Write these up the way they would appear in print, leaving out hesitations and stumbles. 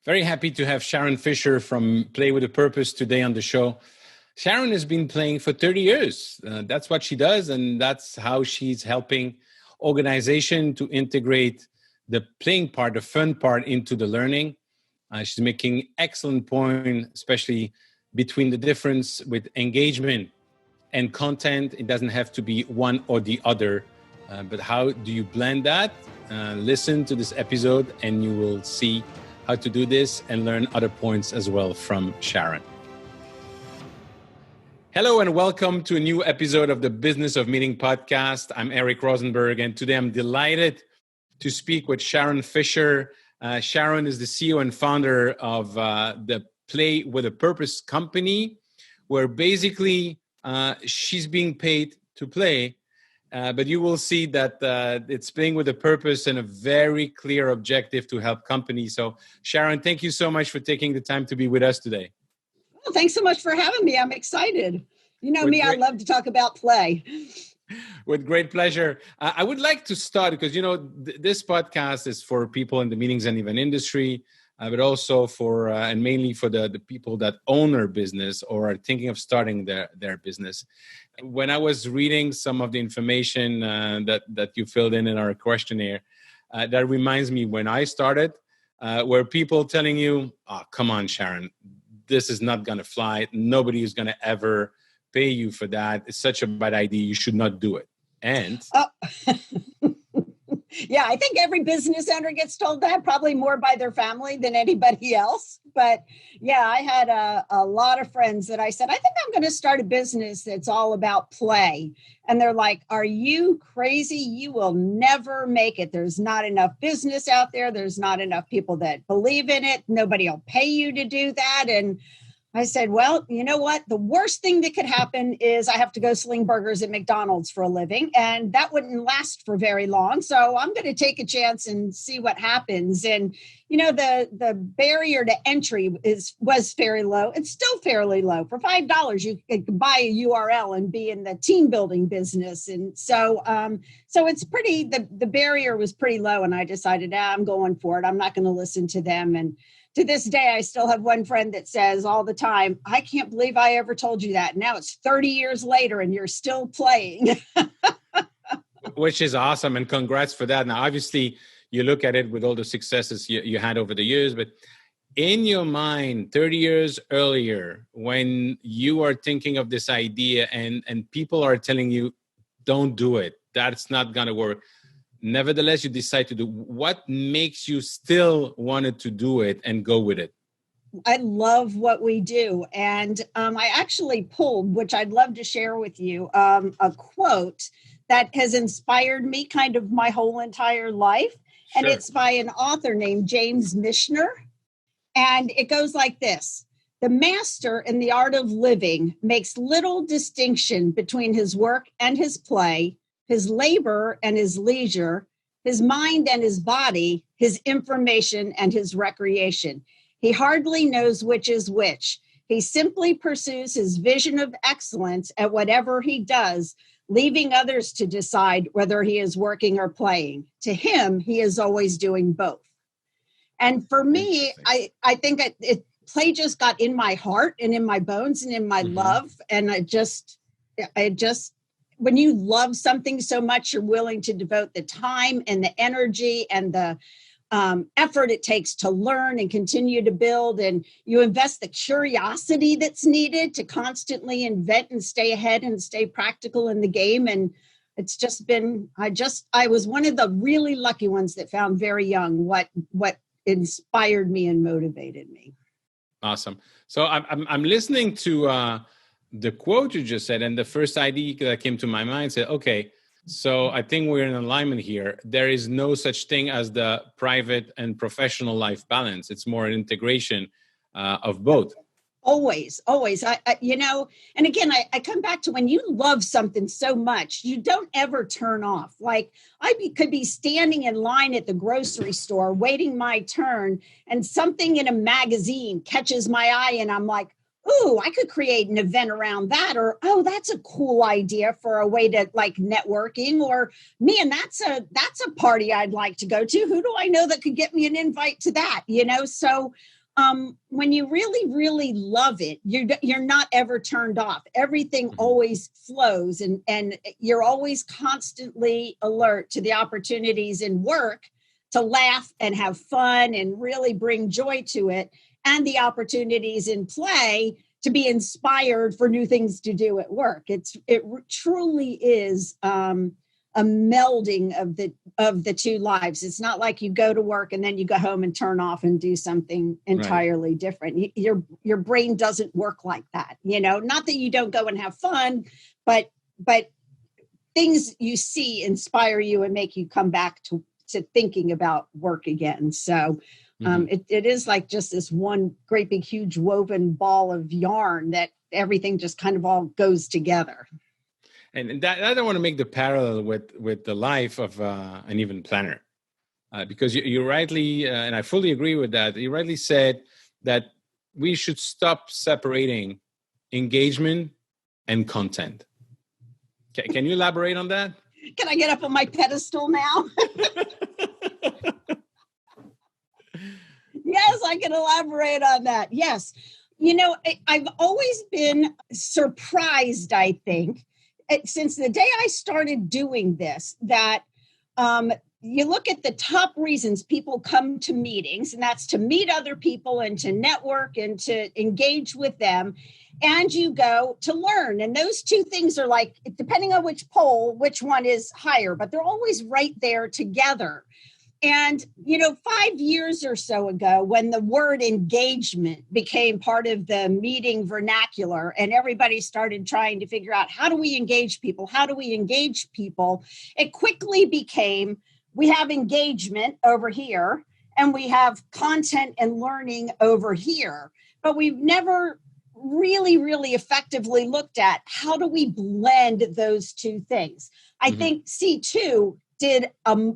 Very happy to have Sharon Fisher from Play with a Purpose today on the show. Sharon has been playing for 30 years. That's what she does, and that's how she's helping organization to integrate the playing part, the fun part into the learning. She's making excellent point, especially between the difference with engagement and content. It doesn't have to be one or the other, but how do you blend that? Listen to this episode and you will see how to do this and learn other points as well from Sharon. Hello and welcome to a new episode of the Business of Meeting podcast. I'm Eric Rosenberg, and today I'm delighted to speak with Sharon Fisher. Sharon is the CEO and founder of the Play with a Purpose company, where basically she's being paid to play, but you will see that it's playing with a purpose and a very clear objective to help companies. So Sharon, thank you so much for taking the time to be with us today. Well, thanks so much for having me. I'm excited. You know me, I love to talk about play. With great pleasure. I would like to start because, this podcast is for people in the meetings and event industry, but also for, and mainly for the people that own their business or are thinking of starting their business. When I was reading some of the information that you filled in our questionnaire, that reminds me when I started, where people telling you, oh, come on, Sharon, this is not going to fly. Nobody is going to ever pay you for that. It's such a bad idea. You should not do it. And yeah, I think every business owner gets told that, probably more by their family than anybody else. But yeah, I had a lot of friends that I said, I think I'm going to start a business that's all about play. And they're like, are you crazy? You will never make it. There's not enough business out there. There's not enough people that believe in it. Nobody will pay you to do that. And I said, well, you know what? The worst thing that could happen is I have to go sling burgers at McDonald's for a living, and that wouldn't last for very long. So I'm going to take a chance and see what happens. And, the barrier to entry was fairly low. It's still fairly low. For $5, you could buy a URL and be in the team building business. And so it's pretty, the barrier was pretty low. And I decided, I'm going for it. I'm not going to listen to them. And to this day, I still have one friend that says all the time, I can't believe I ever told you that. Now it's 30 years later and you're still playing. Which is awesome. And congrats for that. Now, obviously, you look at it with all the successes you had over the years, but in your mind, 30 years earlier, when you are thinking of this idea and people are telling you, don't do it, that's not going to work. Nevertheless, you decide to do. What makes you still wanted to do it and go with it? I love what we do. And I actually pulled, which I'd love to share with you, a quote that has inspired me kind of my whole entire life. Sure. And it's by an author named James Michener. And it goes like this. The master in the art of living makes little distinction between his work and his play, his labor and his leisure, his mind and his body, his information and his recreation. He hardly knows which is which. He simply pursues his vision of excellence at whatever he does, leaving others to decide whether he is working or playing. To him, he is always doing both. And for me, I think play just got in my heart and in my bones and in my love. And I just, when you love something so much, you're willing to devote the time and the energy and the effort it takes to learn and continue to build. And you invest the curiosity that's needed to constantly invent and stay ahead and stay practical in the game. And it's just been, I was one of the really lucky ones that found very young what inspired me and motivated me. Awesome. So I'm listening to the quote you just said, and the first idea that came to my mind said, okay, so I think we're in alignment here. There is no such thing as the private and professional life balance. It's more an integration of both. Always. And again, I come back to when you love something so much, you don't ever turn off. Like could be standing in line at the grocery store, waiting my turn, and something in a magazine catches my eye and I'm like, ooh, I could create an event around that, or, oh, that's a cool idea for a way to like networking, or man, that's a party I'd like to go to. Who do I know that could get me an invite to that? So when you really, really love it, you're not ever turned off. Everything always flows, and you're always constantly alert to the opportunities in work to laugh and have fun and really bring joy to it, and the opportunities in play to be inspired for new things to do at work. It truly is a melding of the two lives. It's not like you go to work and then you go home and turn off and do something entirely different. Your brain doesn't work like that. Not that you don't go and have fun, but things you see inspire you and make you come back to thinking about work again. So it is like just this one great big huge woven ball of yarn that everything just kind of all goes together. And that, I don't want to make the parallel with the life of an event planner, because you rightly, and I fully agree with that, you rightly said that we should stop separating engagement and content. Can you elaborate on that? Can I get up on my pedestal now? Yes, I can elaborate on that. Yes. I've always been surprised, I think, since the day I started doing this, that you look at the top reasons people come to meetings, and that's to meet other people and to network and to engage with them. And you go to learn. And those two things are like, depending on which poll, which one is higher, but they're always right there together. And, 5 years or so ago, when the word engagement became part of the meeting vernacular and everybody started trying to figure out, how do we engage people? How do we engage people? It quickly became, we have engagement over here and we have content and learning over here. But we've never really, really effectively looked at, how do we blend those two things? I think C2 did a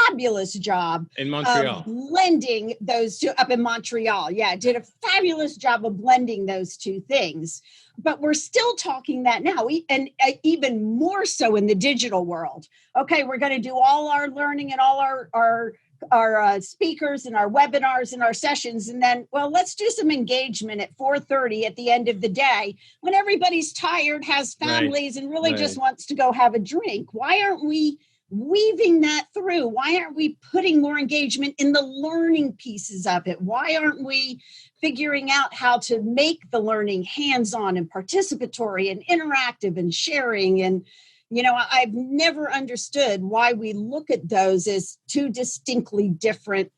fabulous job in Montreal of blending those two up in Montreal. Yeah, did a fabulous job of blending those two things. But we're still talking that now, and even more so in the digital world. Okay, we're going to do all our learning and all our speakers and our webinars and our sessions, and then, well, let's do some engagement at 4:30 at the end of the day when everybody's tired, has families, and really just wants to go have a drink. Why aren't we weaving that through? Why aren't we putting more engagement in the learning pieces of it? Why aren't we figuring out how to make the learning hands-on and participatory and interactive and sharing? And, I've never understood why we look at those as two distinctly different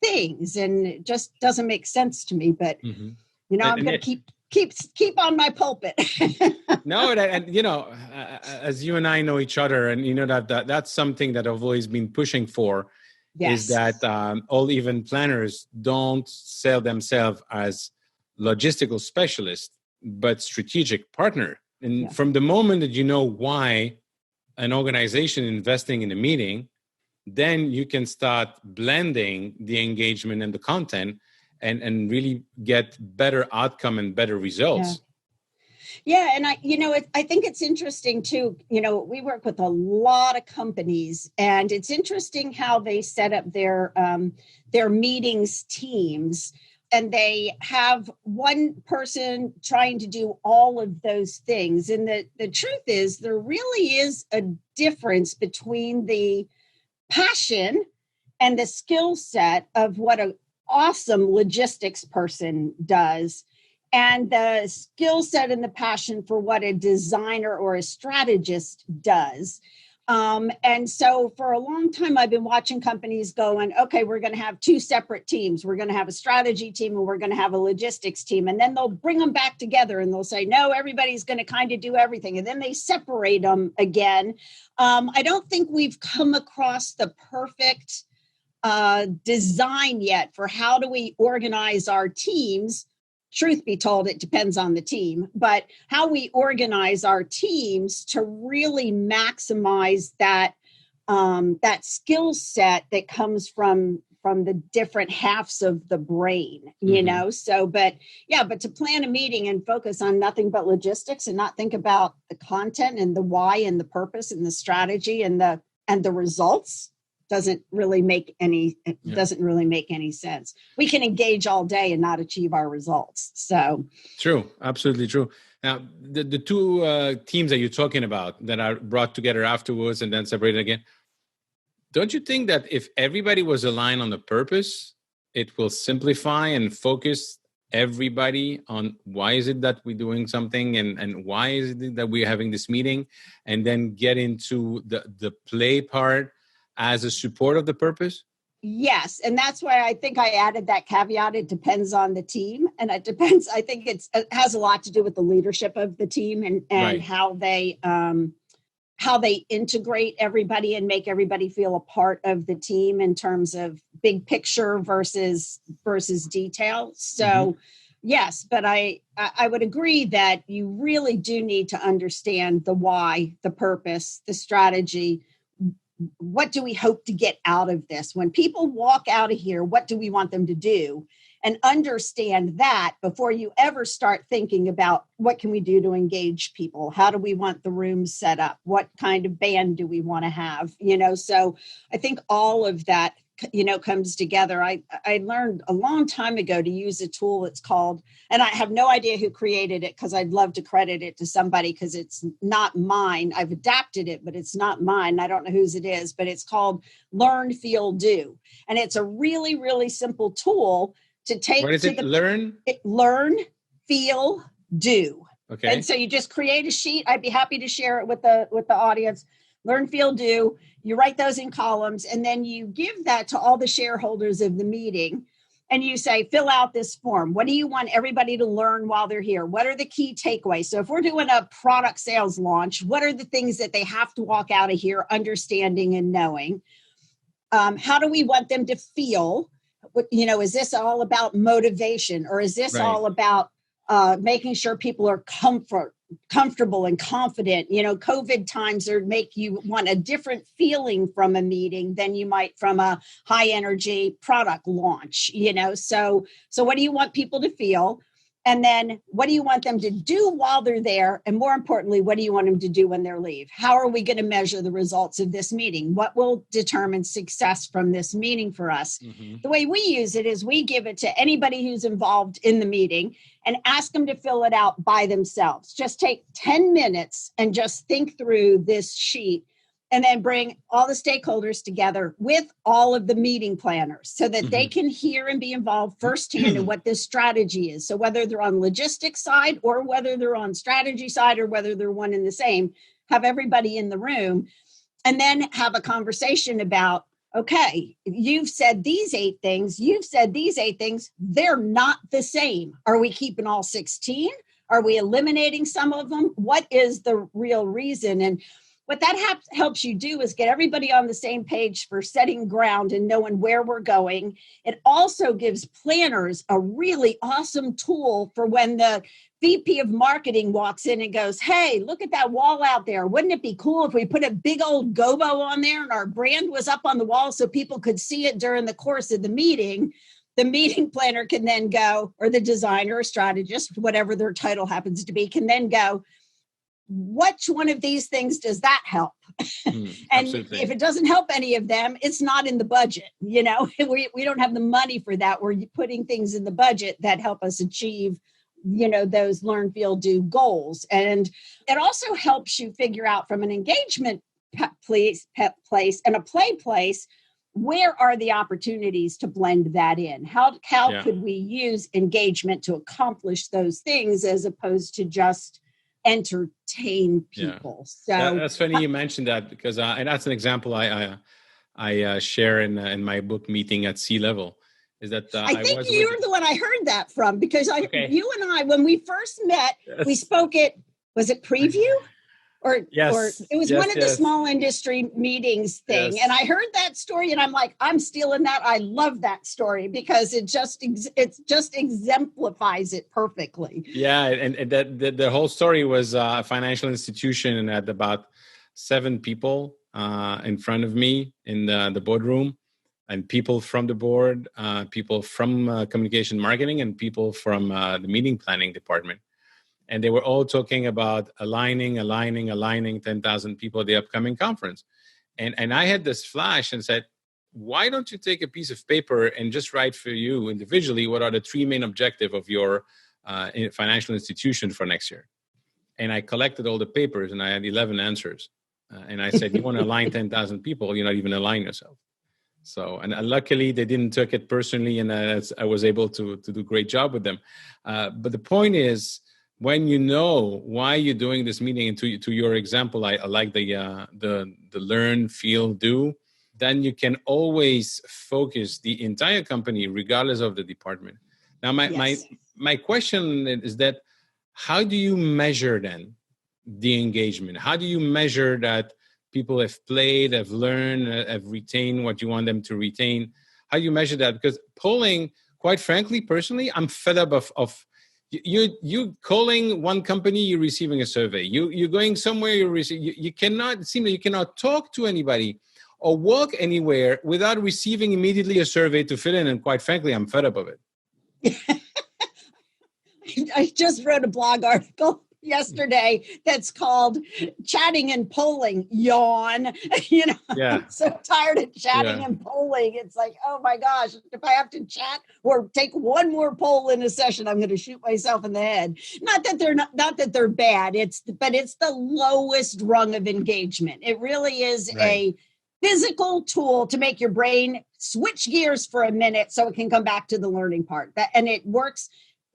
things. And it just doesn't make sense to me. But, I'm going to keep on my pulpit. No, and as you and I know each other, and that's something that I've always been pushing for. Yes. Is that all event planners don't sell themselves as logistical specialists, but strategic partner. And from the moment that you know why an organization investing in a meeting, then you can start blending the engagement and the content and really get better outcome and better results. Yeah. And I think it's interesting too. We work with a lot of companies, and it's interesting how they set up their meetings teams, and they have one person trying to do all of those things. And the truth is, there really is a difference between the passion and the skill set of what an awesome logistics person does, and the skill set and the passion for what a designer or a strategist does. And so for a long time, I've been watching companies going, okay, we're going to have two separate teams. We're going to have a strategy team and we're going to have a logistics team. And then they'll bring them back together and they'll say, no, everybody's going to kind of do everything. And then they separate them again. I don't think we've come across the perfect design yet for how do we organize our teams. Truth be told, it depends on the team, but how we organize our teams to really maximize that skill set that comes from the different halves of the brain, you know? So, but to plan a meeting and focus on nothing but logistics and not think about the content and the why and the purpose and the strategy and the results doesn't really make any sense. We can engage all day and not achieve our results. So true, absolutely true. Now, the two teams that you're talking about that are brought together afterwards and then separated again, don't you think that if everybody was aligned on the purpose, it will simplify and focus everybody on why is it that we're doing something and why is it that we're having this meeting, and then get into the play part as a support of the purpose? Yes. And that's why I think I added that caveat. It depends on the team. And I think it has a lot to do with the leadership of the team and right. how they integrate everybody and make everybody feel a part of the team in terms of big picture versus detail. So yes, but I would agree that you really do need to understand the why, the purpose, the strategy. What do we hope to get out of this? When people walk out of here, what do we want them to do? And understand that before you ever start thinking about what can we do to engage people? How do we want the rooms set up? What kind of band do we want to have? You know, so I think all of that, you know, comes together. I learned a long time ago to use a tool that's called, and I have no idea who created it because I'd love to credit it to somebody because it's not mine. I've adapted it, but it's not mine. I don't know whose it is, but it's called Learn, Feel, Do. And it's a really, really simple tool to take. What is it? Learn, Feel, Do. Okay. And so you just create a sheet. I'd be happy to share it with the audience. Learn, feel, do. You write those in columns, and then you give that to all the shareholders of the meeting. And you say, fill out this form. What do you want everybody to learn while they're here? What are the key takeaways? So if we're doing a product sales launch, what are the things that they have to walk out of here understanding and knowing? How do we want them to feel? You know, is this all about motivation, or is this all about making sure people are comfortable and confident? You know, COVID times make you want a different feeling from a meeting than you might from a high energy product launch, you know? So what do you want people to feel? And then what do you want them to do while they're there? And more importantly, what do you want them to do when they leave? How are we going to measure the results of this meeting? What will determine success from this meeting for us? The way we use it is we give it to anybody who's involved in the meeting and ask them to fill it out by themselves. Just take 10 minutes and just think through this sheet, and then bring all the stakeholders together with all of the meeting planners so that they can hear and be involved firsthand in what this strategy is. So whether they're on logistics side or whether they're on strategy side or whether they're one and the same, have everybody in the room and then have a conversation about, okay, you've said these 8 things, they're not the same. Are we keeping all 16? Are we eliminating some of them? What is the real reason? And what that helps you do is get everybody on the same page for setting ground and knowing where we're going. It also gives planners a really awesome tool for when the VP of marketing walks in and goes, hey, look at that wall out there. Wouldn't it be cool if we put a big old gobo on there and our brand was up on the wall so people could see it during the course of the meeting? The meeting planner can then go, or the designer or strategist, whatever their title happens to be, can then go, which one of these things does that help? And absolutely. If it doesn't help any of them, it's not in the budget. You know, we don't have the money for that. We're putting things in the budget that help us achieve, you know, those learn, feel, do goals. And it also helps you figure out from an engagement place and a play place, where are the opportunities to blend that in? How could we use engagement to accomplish those things as opposed to just entertain people? So that's funny you mentioned that, because and that's an example I share in my book Meeting at Sea Level. Is that I think you're the one I heard that from, because you and I, when we first met, we spoke at, was it Preview? Or it was one of the small industry meetings thing. And I heard that story and I'm like, I'm stealing that. I love that story because it just exemplifies it perfectly. Yeah. And that the whole story was a financial institution and had about 7 people in front of me in the boardroom. and people from the board, people from communication marketing, and people from the meeting planning department. And they were all talking about aligning 10,000 people at the upcoming conference. And I had this flash and said, why don't you take a piece of paper and just write for you individually what are the three main objectives of your financial institution for next year? And I collected all the papers and I had 11 answers. And I said, you want to align 10,000 people, you're not even aligning yourself. So, and luckily they didn't take it personally, and I was able to do a great job with them. But the point is, when you know why you're doing this meeting, and to your example, I like the learn, feel, do, then you can always focus the entire company, regardless of the department. Now, my question is that, how do you measure then the engagement? How do you measure that people have played, have learned, have retained what you want them to retain? How do you measure that? Because polling, quite frankly, personally, I'm fed up of you calling one company, you're receiving a survey. You're going somewhere, you cannot, it seems that you cannot talk to anybody or walk anywhere without receiving immediately a survey to fill in. And quite frankly, I'm fed up of it. I just wrote a blog article yesterday that's called Chatting and Polling, yawn. I'm so tired of chatting and polling. It's like, oh my gosh, if I have to chat or take one more poll in a session, I'm going to shoot myself in the head. Not that they're bad, but it's the lowest rung of engagement. It really is a physical tool to make your brain switch gears for a minute so it can come back to the learning part. And it works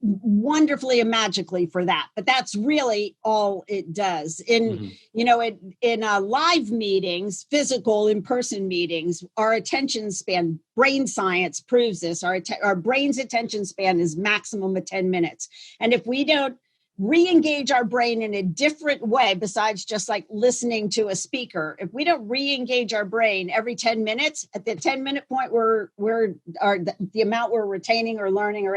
wonderfully and magically for that, but that's really all it does. In live meetings, physical in-person meetings, our attention span, brain science proves this, our brain's attention span is maximum of 10 minutes. And if we don't re-engage our brain in a different way, besides just like listening to a speaker, if we don't re-engage our brain every 10 minutes, at the 10-minute point, the amount we're retaining or learning or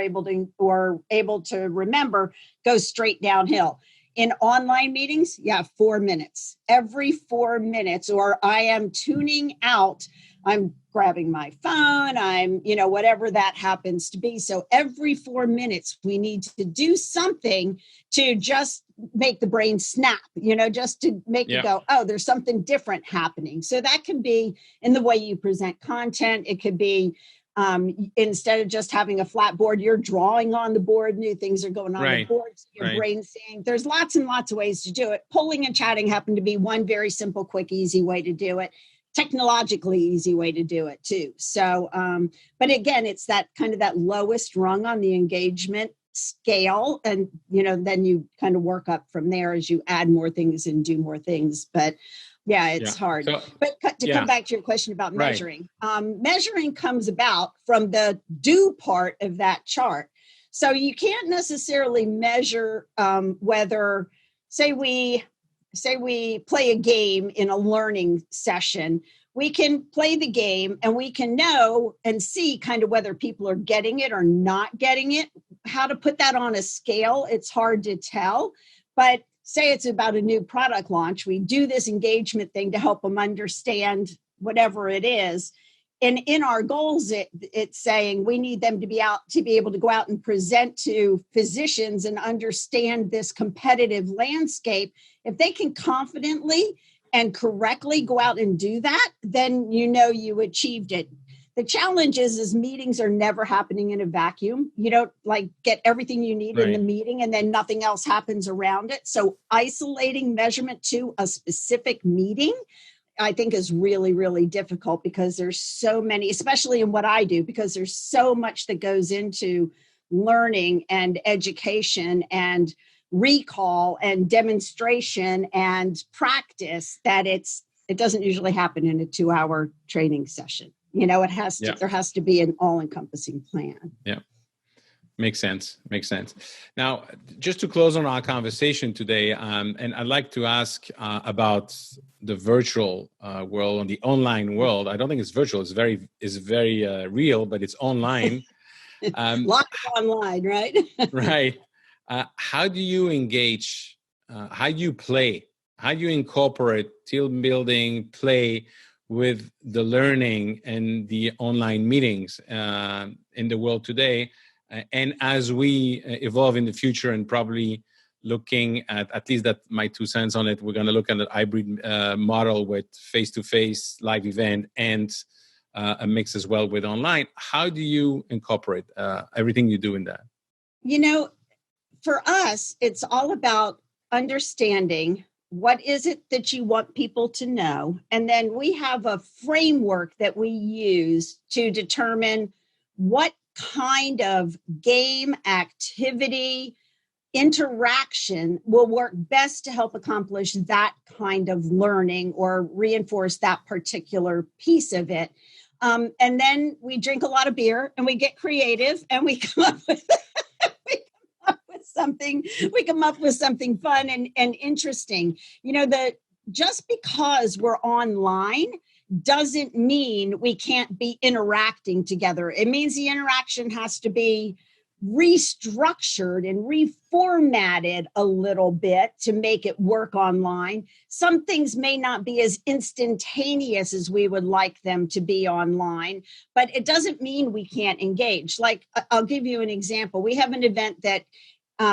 able to remember goes straight downhill. In online meetings, 4 minutes. Every 4 minutes, or I am tuning out. I'm grabbing my phone, I'm, whatever that happens to be. So every 4 minutes, we need to do something to just make the brain snap, just to make it go, oh, there's something different happening. So that can be in the way you present content. It could be instead of just having a flat board, you're drawing on the board, new things are going on the board, so your brain's seeing. There's lots and lots of ways to do it. Polling and chatting happen to be one very simple, quick, easy way to do it. Technologically easy way to do it too. So, but again, it's that kind of that lowest rung on the engagement scale. And, then you kind of work up from there as you add more things and do more things. But it's hard. So, but to come back to your question about measuring, measuring comes about from the do part of that chart. So you can't necessarily measure whether, say we play a game in a learning session, we can play the game and we can know and see kind of whether people are getting it or not getting it. How to put that on a scale, it's hard to tell. But say it's about a new product launch, we do this engagement thing to help them understand whatever it is. And in our goals, it's saying we need them to be able to go out and present to physicians and understand this competitive landscape. If they can confidently and correctly go out and do that, then you achieved it. The challenge is meetings are never happening in a vacuum. You don't get everything you need in the meeting and then nothing else happens around it. So isolating measurement to a specific meeting, I think, is really, really difficult because there's so many, especially in what I do, because there's so much that goes into learning and education and recall and demonstration and practice that it doesn't usually happen in a 2-hour training session. There has to be an all-encompassing plan. Yeah. Makes sense. Now, just to close on our conversation today, and I'd like to ask about the virtual world and the online world. I don't think it's virtual. It's very real, but it's online. Lots online, right? Right. How do you engage? How do you play? How do you incorporate team building, play with the learning and the online meetings in the world today. And as we evolve in the future and probably looking at least that my 2 cents on it, we're going to look at a hybrid model with face-to-face live event and a mix as well with online. How do you incorporate everything you do in that? For us, it's all about understanding what is it that you want people to know. And then we have a framework that we use to determine what kind of game, activity, interaction will work best to help accomplish that kind of learning or reinforce that particular piece of it. And then we drink a lot of beer and we get creative and we come up with something fun and interesting. Just because we're online doesn't mean we can't be interacting together. It means the interaction has to be restructured and reformatted a little bit to make it work online. Some things may not be as instantaneous as we would like them to be online, but it doesn't mean we can't engage. Like, I'll give you an example. We have an event that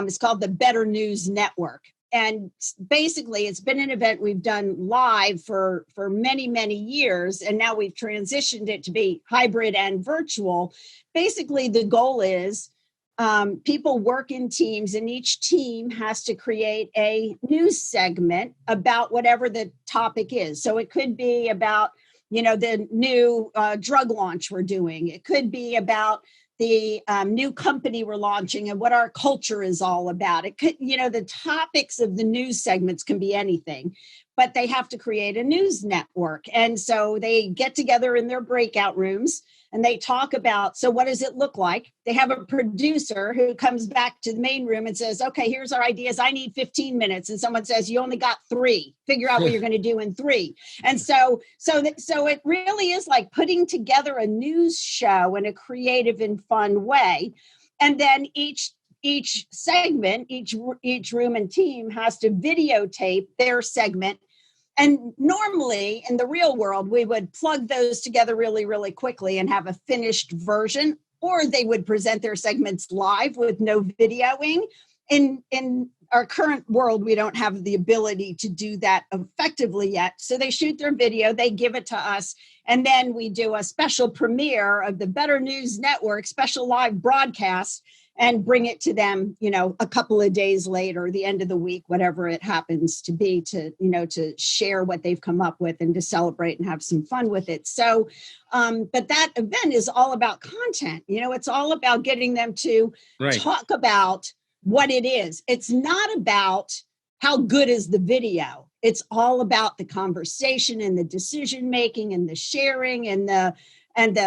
is called the Better News Network. And basically, it's been an event we've done live for many, many years. And now we've transitioned it to be hybrid and virtual. Basically, the goal is people work in teams, and each team has to create a news segment about whatever the topic is. So it could be about, the new drug launch we're doing. It could be about the new company we're launching and what our culture is all about. It could, the topics of the news segments can be anything, but they have to create a news network. And so they get together in their breakout rooms and they talk about, so what does it look like? They have a producer who comes back to the main room and says, okay, here's our ideas. I need 15 minutes. And someone says, you only got 3. Figure out what you're going to do in 3. And so it really is like putting together a news show in a creative and fun way. And then each segment, each room and team has to videotape their segment. And normally in the real world, we would plug those together really, really quickly and have a finished version, or they would present their segments live with no videoing. In our current world, we don't have the ability to do that effectively yet. So they shoot their video, they give it to us, and then we do a special premiere of the Better News Network, special live broadcast, and bring it to them, a couple of days later, the end of the week, whatever it happens to be, to share what they've come up with and to celebrate and have some fun with it. So, but that event is all about content. It's all about getting them to talk about what it is. It's not about how good is the video. It's all about the conversation and the decision making and the sharing and the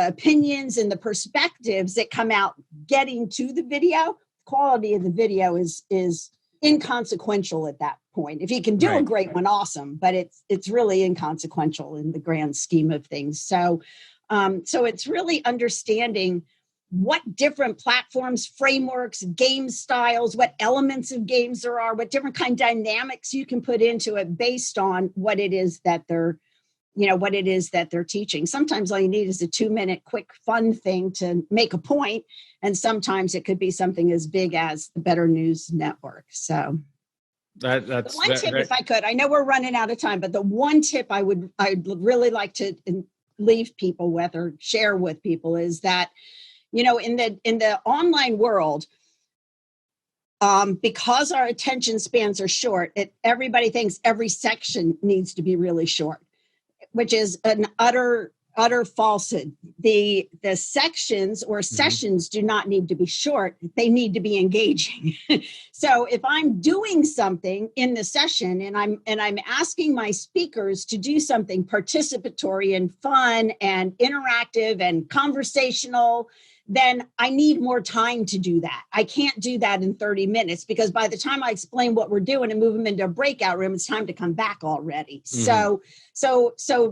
opinions and the perspectives that come out getting to the video. Quality of the video is inconsequential at that point. If you can do a great one, awesome, but it's really inconsequential in the grand scheme of things. So it's really understanding what different platforms, frameworks, game styles, what elements of games there are, what different kind of dynamics you can put into it based on what it is that they're teaching. Sometimes all you need is a 2-minute quick fun thing to make a point. And sometimes it could be something as big as the Better News Network. So that's one tip, if I could, I know we're running out of time, but the one tip I'd really like to leave people with or share with people is that, in the online world, because our attention spans are short, everybody thinks every section needs to be really short, which is an utter falsehood. The sections or sessions do not need to be short. They need to be engaging. So if I'm doing something in the session and I'm asking my speakers to do something participatory and fun and interactive and conversational, then I need more time to do that. I can't do that in 30 minutes because by the time I explain what we're doing and move them into a breakout room, it's time to come back already. So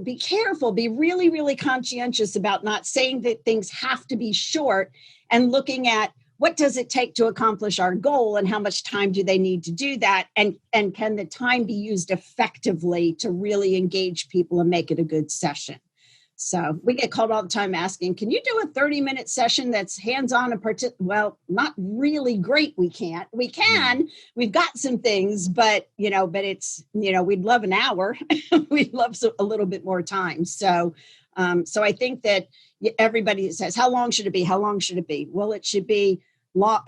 be careful, be really, really conscientious about not saying that things have to be short and looking at what does it take to accomplish our goal and how much time do they need to do that? And can the time be used effectively to really engage people and make it a good session? So we get called all the time asking, can you do a 30-minute session that's hands-on and well, not really great. We can't. We can. We've got some things, but it's, we'd love an hour. We'd love a little bit more time. So I think that everybody says, how long should it be? How long should it be? Well, it should be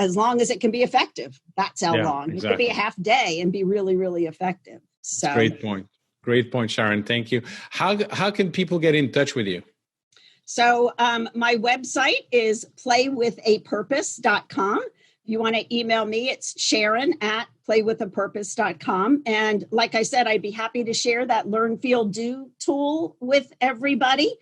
as long as it can be effective. That's how long. Exactly. It could be a half day and be really, really effective. So great point. Great point, Sharon. Thank you. How can people get in touch with you? So my website is playwithapurpose.com. If you want to email me, it's Sharon@playwithapurpose.com. And like I said, I'd be happy to share that Learn, Feel, Do tool with everybody.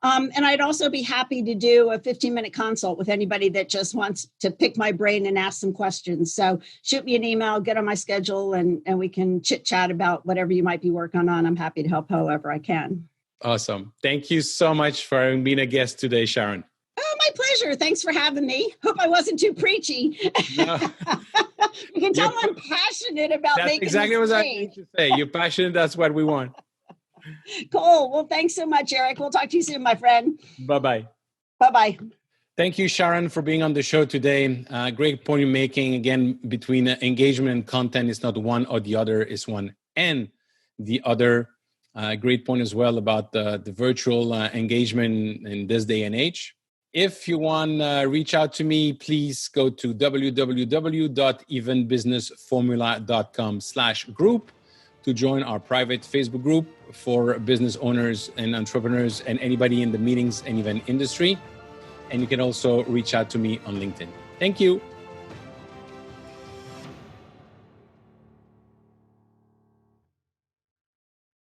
And I'd also be happy to do a 15-minute consult with anybody that just wants to pick my brain and ask some questions. So shoot me an email, get on my schedule, and we can chit-chat about whatever you might be working on. I'm happy to help however I can. Awesome. Thank you so much for being a guest today, Sharon. Oh, my pleasure. Thanks for having me. Hope I wasn't too preachy. No. You can tell I'm passionate about making this exactly what I was going to say. You're passionate. That's what we want. Cool. Well, thanks so much, Eric. We'll talk to you soon, my friend. Bye-bye. Bye-bye. Thank you, Sharon, for being on the show today. Great point you're making. Again, between engagement and content, it's not one or the other, it's one and the other. Great point as well about the virtual engagement in this day and age. If you want to reach out to me, please go to www.evenbusinessformula.com/group to join our private Facebook group for business owners and entrepreneurs and anybody in the meetings and event industry. And you can also reach out to me on LinkedIn. Thank you.